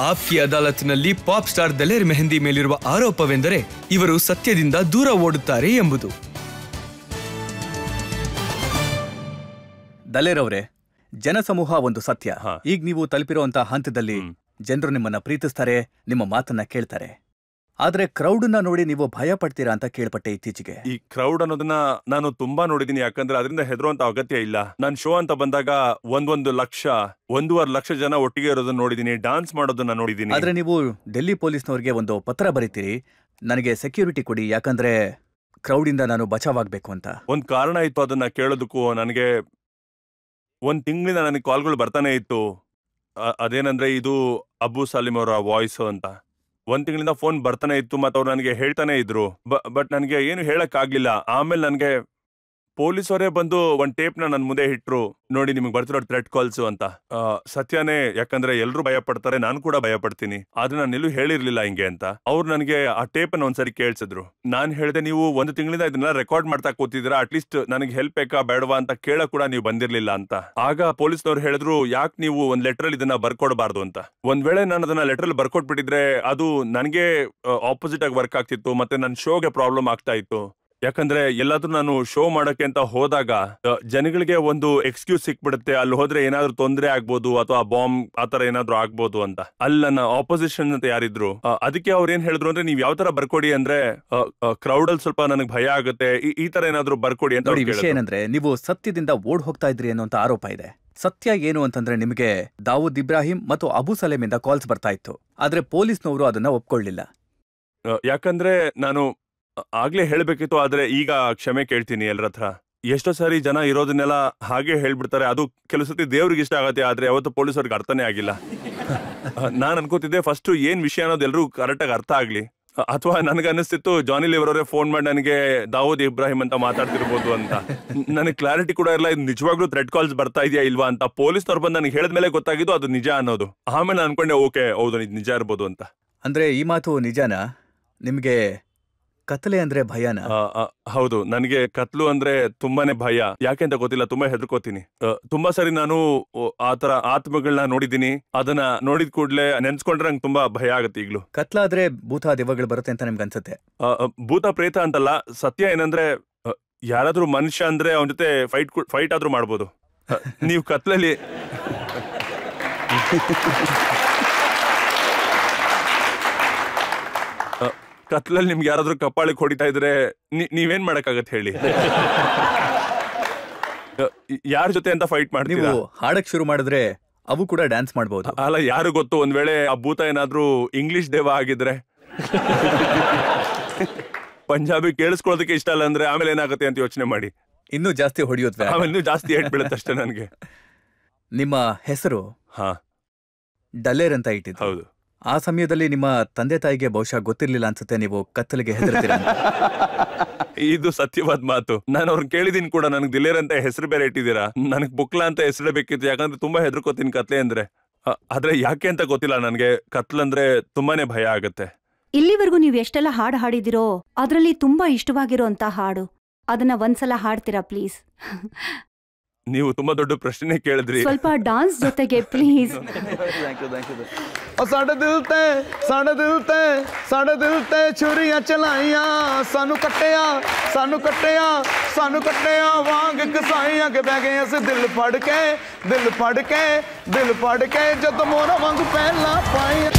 Aapki ಅದಾಲತ್ನಲ್ಲಿ pop star ದಲೇರ್ mehndi ಮೇಲಿರುವ ಆರೋಪವೆಂದರೆ ಇವರು ಸತ್ಯದಿಂದ ದೂರ ಓಡುತ್ತಾರೆ ಎಂಬುದು. ದಲೇರ್ ಅವರೇ, ಜನಸಮೂಹ ಒಂದು ಸತ್ಯ. ಈಗ ನೀವು ತಲುಪಿರುವಂತಹ ಹಂತದಲ್ಲಿ ಜನರು ನಿಮ್ಮನ್ನ ಪ್ರೀತಿಸ್ತಾರೆ, ನಿಮ್ಮ ಮಾತನ್ನ ಕೇಳ್ತಾರೆ. ಆದ್ರೆ ಕ್ರೌಡ್ ನ ನೋಡಿ ನೀವು ಭಯ ಪಡ್ತೀರಾ ಅಂತ ಕೇಳ್ಪಟ್ಟೆ ಇತ್ತೀಚೆಗೆ. ಈ ಕ್ರೌಡ್ ಅನ್ನೋದನ್ನ ನಾನು ತುಂಬಾ ನೋಡಿದೀನಿ, ಯಾಕಂದ್ರೆ ಅದರಿಂದ ಹೆದರುವಂತ ಅಗತ್ಯ ಇಲ್ಲ. ನಾನ್ ಶೋ ಅಂತ ಬಂದಾಗ 1.1 ಲಕ್ಷ 1.5 ಲಕ್ಷ ಜನ ಒಟ್ಟಿಗೆ ಇರೋದನ್ನ ನೋಡಿದೀನಿ, ಡಾನ್ಸ್ ಮಾಡೋದನ್ನ ನೋಡಿದೀನಿ. ಆದ್ರೆ ನೀವು ಡೆಲ್ಲಿ ಪೊಲೀಸ್ನವ್ರಿಗೆ ಒಂದು ಪತ್ರ ಬರೀತೀರಿ, ನನಗೆ ಸೆಕ್ಯೂರಿಟಿ ಕೊಡಿ, ಯಾಕಂದ್ರೆ ಕ್ರೌಡ್ ಇಂದ ನಾನು ಬಚಾವಾಗ್ಬೇಕು ಅಂತ. ಒಂದ್ ಕಾರಣ ಇತ್ತು ಅದನ್ನ ಕೇಳೋದಕ್ಕೂ. ನನಗೆ 1 ತಿಂಗಳಿಂದ ನನಗೆ ಕಾಲ್ಗಳು ಬರ್ತಾನೆ ಇತ್ತು. ಅದೇನಂದ್ರೆ ಇದು ಅಬು ಸಲೀಂ ಅವರ ವಾಯ್ಸ್ ಅಂತ. 1 ತಿಂಗಳಿಂದ ಫೋನ್ ಬರ್ತಾನೆ ಇತ್ತು, ಮತ್ತೆ ಅವ್ರು ನನಗೆ ಹೇಳ್ತಾನೆ ಇದ್ರು. ಬಟ್ ನನಗೆ ಏನು ಹೇಳಕ್ ಆಗ್ಲಿಲ್ಲ. ಆಮೇಲೆ ನನಗೆ ಪೊಲೀಸವರೇ ಬಂದು ಒಂದ್ ಟೇಪ್ ನ ನನ್ ಮುಂದೆ ಇಟ್ರು, ನೋಡಿ ನಿಮ್ಗೆ ಬರ್ತಿರೋ ಥ್ರೆಟ್ ಕಾಲ್ಸ್ ಅಂತ. ಸತ್ಯನೇ, ಯಾಕಂದ್ರೆ ಎಲ್ರು ಭಯ ಪಡ್ತಾರೆ, ನಾನು ಕೂಡ ಭಯ ಪಡ್ತೀನಿ. ಆದ್ರೆ ನಾನು ಎಲ್ಲೂ ಹೇಳಿರ್ಲಿಲ್ಲ ಹಿಂಗೆ ಅಂತ. ಅವ್ರು ನನಗೆ ಆ ಟೇಪ್ ಅನ್ನ ಒಂದ್ಸರಿ ಕೇಳಿಸಿದ್ರು. ನಾನ್ ಹೇಳ್ದೆ, ನೀವು 1 ತಿಂಗಳಿಂದ ಇದನ್ನೆಲ್ಲ ರೆಕಾರ್ಡ್ ಮಾಡ್ತಾ ಕೂತಿದ್ದೀರಾ, ಅಟ್ಲೀಸ್ಟ್ ನನಗೆ ಹೆಲ್ಪ್ ಬೇಕಾ ಬೇಡವಾ ಅಂತ ಕೇಳ ಕೂಡ ನೀವು ಬಂದಿರ್ಲಿಲ್ಲ ಅಂತ. ಆಗ ಪೊಲೀಸ್ನವ್ರು ಹೇಳಿದ್ರು, ಯಾಕೆ ನೀವು ಒಂದ್ ಲೆಟರ್ ಅಲ್ಲಿ ಇದನ್ನ ಬರ್ಕೊಡ್ಬಾರ್ದು ಅಂತ. ಒಂದ್ ವೇಳೆ ನಾನು ಅದನ್ನ ಲೆಟರ್ ಅಲ್ಲಿ ಬರ್ಕೊಟ್ಬಿಟ್ಟಿದ್ರೆ ಅದು ನನಗೆ ಆಪೋಸಿಟ್ ಆಗಿ ವರ್ಕ್ ಆಗ್ತಿತ್ತು, ಮತ್ತೆ ನನ್ನ ಶೋಗೆ ಪ್ರಾಬ್ಲಮ್ ಆಗ್ತಾ ಇತ್ತು. ಯಾಕಂದ್ರೆ ಎಲ್ಲಾದ್ರೂ ನಾನು ಶೋ ಮಾಡಕ್ಕೆ ಅಂತ ಹೋದಾಗ ಜನಗಳಿಗೆ ಒಂದು ಎಕ್ಸ್ಕ್ಯೂಸ್ ಸಿಕ್ಬಿಡುತ್ತೆ, ಅಲ್ಲಿ ಹೋದ್ರೆ ಏನಾದ್ರೂ ತೊಂದರೆ ಆಗ್ಬೋದು ಅಥವಾ ಬಾಂಬ್ ಆತರ ಏನಾದ್ರು ಆಗ್ಬೋದು ಅಂತ. ಅಲ್ಲಿ ನನ್ನ ಆಪೋಸಿಷನ್ ಅಂತ ಯಾರಿದ್ರು, ಅದಕ್ಕೆ ಅವ್ರು ಏನ್ ಹೇಳಿದ್ರು ಅಂದ್ರೆ, ನೀವ್ ಯಾವ ತರ ಬರ್ಕೊಡಿ ಅಂದ್ರೆ ಕ್ರೌಡ್ ಅಲ್ಲಿ ಸ್ವಲ್ಪ ನನಗೆ ಭಯ ಆಗುತ್ತೆ, ಈ ತರ ಏನಾದ್ರು ಬರ್ಕೊಡಿ ಅಂತ. ವಿಷಯ ಏನಂದ್ರೆ, ನೀವು ಸತ್ಯದಿಂದ ಓಡ್ ಹೋಗ್ತಾ ಇದ್ರಿ ಅನ್ನುವಂತ ಆರೋಪ ಇದೆ. ಸತ್ಯ ಏನು ಅಂತಂದ್ರೆ, ನಿಮಗೆ ದಾವೂದ್ ಇಬ್ರಾಹಿಂ ಮತ್ತು ಅಬು ಸಲೇಂ ಇಂದ ಕಾಲ್ಸ್ ಬರ್ತಾ ಇತ್ತು, ಆದ್ರೆ ಪೊಲೀಸ್ನವರು ಅದನ್ನ ಒಪ್ಕೊಳ್ಳಿಲ್ಲ. ಯಾಕಂದ್ರೆ ನಾನು ಆಗ್ಲೇ ಹೇಳ್ಬೇಕಿತ್ತು, ಆದ್ರೆ ಈಗ ಕ್ಷಮೆ ಕೇಳ್ತೀನಿ ಎಲ್ಲರ ಹತ್ರ. ಎಷ್ಟೋ ಸಾರಿ ಜನ ಇರೋದನ್ನೆಲ್ಲ ಹಾಗೆ ಹೇಳ್ಬಿಡ್ತಾರೆ, ಅದು ಕೆಲವು ಸತಿ ದೇವ್ರಿಗೆ ಇಷ್ಟ ಆಗತ್ತೆ, ಆದ್ರೆ ಯಾವತ್ತು ಪೊಲೀಸರಿಗೆ ಅರ್ಥನೇ ಆಗಿಲ್ಲ. ನಾನ್ ಅನ್ಕೋತಿದ್ದೆ ಫಸ್ಟ್ ಏನ್ ವಿಷಯ ಅನ್ನೋದು ಎಲ್ರೂ ಕರೆಕ್ಟಾಗಿ ಅರ್ಥ ಆಗ್ಲಿ, ಅಥವಾ ನನಗೆ ಅನಿಸ್ತಿತ್ತು ಜಾನಿ ಲಿವರ್ ಅವರೇ ಫೋನ್ ಮಾಡಿ ನನಗೆ ದಾವೂದ್ ಇಬ್ರಾಹಿಂ ಅಂತ ಮಾತಾಡ್ತಿರ್ಬೋದು ಅಂತ. ನನಗೆ ಕ್ಲಾರಿಟಿ ಕೂಡ ಇರಲ್ಲ, ಇದು ನಿಜವಾಗ್ಲೂ ಥ್ರೆಟ್ ಕಾಲ್ಸ್ ಬರ್ತಾ ಇದೆಯಾ ಇಲ್ವಾ ಅಂತ. ಪೊಲೀಸ್ನವ್ರು ಬಂದು ನನಗೆ ಹೇಳಿದ್ಮೇಲೆ ಗೊತ್ತಾಗಿದ್ದು ಅದು ನಿಜ ಅನ್ನೋದು. ಆಮೇಲೆ ನಾನು ಅನ್ಕೊಂಡೆ, ಓಕೆ ಹೌದು ಇದು ನಿಜ ಇರ್ಬೋದು ಅಂತ. ಅಂದ್ರೆ ಈ ಮಾತು ನಿಜಾನ? ನಿಮ್ಗೆ ಕತ್ಲೆ ಅಂದ್ರೆ ಭಯನ? ಹೌದು, ನನಗೆ ಕತ್ಲು ಅಂದ್ರೆ ತುಂಬಾನೇ ಭಯ. ಯಾಕೆ ಅಂತ ಗೊತ್ತಿಲ್ಲ, ತುಂಬಾ ಹೆದರ್ಕೋತೀನಿ. ತುಂಬಾ ಸರಿ ನಾನು ಆತರ ಆತ್ಮಗಳನ್ನ ನೋಡಿದೀನಿ, ಅದನ್ನ ನೋಡಿದ ಕೂಡ್ಲೆ ನೆನ್ಸ್ಕೊಂಡ್ರೆ ನಂಗೆ ತುಂಬಾ ಭಯ ಆಗುತ್ತೆ ಈಗ್ಲೂ. ಕತ್ಲಾದ್ರೆ ಭೂತ ದೆವ್ವಗಳು ಬರುತ್ತೆ ಅಂತ ನಿಮ್ಗೆ ಅನ್ಸುತ್ತೆ? ಭೂತ ಪ್ರೇತ ಅಂತಲ್ಲ, ಸತ್ಯ ಏನಂದ್ರೆ ಯಾರಾದ್ರೂ ಮನುಷ್ಯ ಅಂದ್ರೆ ಅವನ ಜೊತೆ ಫೈಟ್ ಆದ್ರೂ ಮಾಡ್ಬೋದು. ನೀವು ಕತ್ಲಲ್ಲಿ ಕತ್ಲಲ್ಲಿ ನಿಮ್ಗೆ ಯಾರಾದ್ರೂ ಕಪ್ಪಾಳಿಗೆ ಹೊಡಿತಾ ಇದ್ರೆ ನೀವೇನ್ ಮಾಡಕ್ಕಾಗತ್ತೆ ಹೇಳಿ? ಯಾರ ಜೊತೆ ಅಂತ ಫೈಟ್ ಮಾಡ್ತೀರಾ? ನೀವು ಹಾಡಕ್ ಶುರು ಮಾಡಿದ್ರೆ ಅವು ಕೂಡ ಡ್ಯಾನ್ಸ್ ಮಾಡ್ಬೋದು. ಅಲ್ಲ, ಯಾರು ಗೊತ್ತು, ಒಂದ್ ವೇಳೆ ಆ ಭೂತ ಏನಾದ್ರೂ ಇಂಗ್ಲಿಷ್ ದೇವ ಆಗಿದ್ರೆ, ಪಂಜಾಬಿ ಕೇಳಿಸ್ಕೊಳ್ಳೋದಕ್ಕೆ ಇಷ್ಟ ಅಲ್ಲ ಅಂದ್ರೆ ಆಮೇಲೆ ಏನಾಗುತ್ತೆ ಅಂತ ಯೋಚನೆ ಮಾಡಿ. ಇನ್ನೂ ಜಾಸ್ತಿ ಹೊಡಿಯುತ್ತೆ, ಆಮೇಲೆ ಇನ್ನೂ ಜಾಸ್ತಿ ಏಟ್ ಬೀಳುತ್ತೆ ಅಷ್ಟೇ ನನಗೆ. ನಿಮ್ಮ ಹೆಸರು ಡಲೇರ್ ಅಂತ ಇಟ್ಟಿದ್ದು. ಹೌದು. ಆ ಸಮಯದಲ್ಲಿ ನಿಮ್ಮ ತಂದೆ ತಾಯಿಗೆ ಬಹುಶಃ ಗೊತ್ತಿರ್ಲಿಲ್ಲ ಅನ್ಸುತ್ತೆ ನೀವು ಕತ್ತಲಿಗೆ ಹೆದರ್ತೀರ. ಇದು ಸತ್ಯವಾದ ಮಾತು. ನಾನು ಅವ್ರನ್ನ ಕೇಳಿದೀನಿ ಕೂಡ, ನನಗೆ ದಿಲೇರ್ ಅಂತ ಹೆಸರು ಬೇರೆ ಇಟ್ಟಿದ್ದೀರಾ, ನನಗೆ ಬುಕ್ಲಾ ಅಂತ ಹೆಸರು ಬೇಕಿತ್ತು, ಯಾಕಂದ್ರೆ ತುಂಬಾ ಹೆದರ್ಕೋತೀನಿ ಕತ್ಲೆ ಅಂದ್ರೆ. ಆದ್ರೆ ಯಾಕೆ ಅಂತ ಗೊತ್ತಿಲ್ಲ, ನನಗೆ ಕತ್ಲಂದ್ರೆ ತುಂಬಾನೇ ಭಯ ಆಗತ್ತೆ. ಇಲ್ಲಿವರೆಗೂ ನೀವು ಎಷ್ಟೆಲ್ಲ ಹಾಡು ಹಾಡಿದಿರೋ ಅದ್ರಲ್ಲಿ ತುಂಬಾ ಇಷ್ಟವಾಗಿರೋ ಅಂತ ಹಾಡು, ಅದನ್ನ ಒಂದ್ಸಲ ಹಾಡ್ತೀರಾ ಪ್ಲೀಸ್? ನೀವು ತುಂಬಾ ದೊಡ್ಡ ಪ್ರಶ್ನೆ ಕೇಳಿದ್ರಿ. ಸ್ವಲ್ಪ ಡಾನ್ಸ್ ಜೊತೆಗೆ ಪ್ಲೀಸ್. ਸਾਡੇ ਦਿਲ ਤੇ ਛੁਰੀਆਂ ਚਲਾਈਆਂ, ਸਾਨੂੰ ਕੱਟਿਆ ਵਾਂਗ ਕਸਾਈਆਂ ਕਿ ਬਹਿ ਗਏ ਅਸੀਂ ਦਿਲ ਫੜ ਕੇ ਜਦੋਂ ਮੋਹਰਾਂ ਵਾਂਗ ਪਹਿਲਾਂ ਪਾਈਆਂ।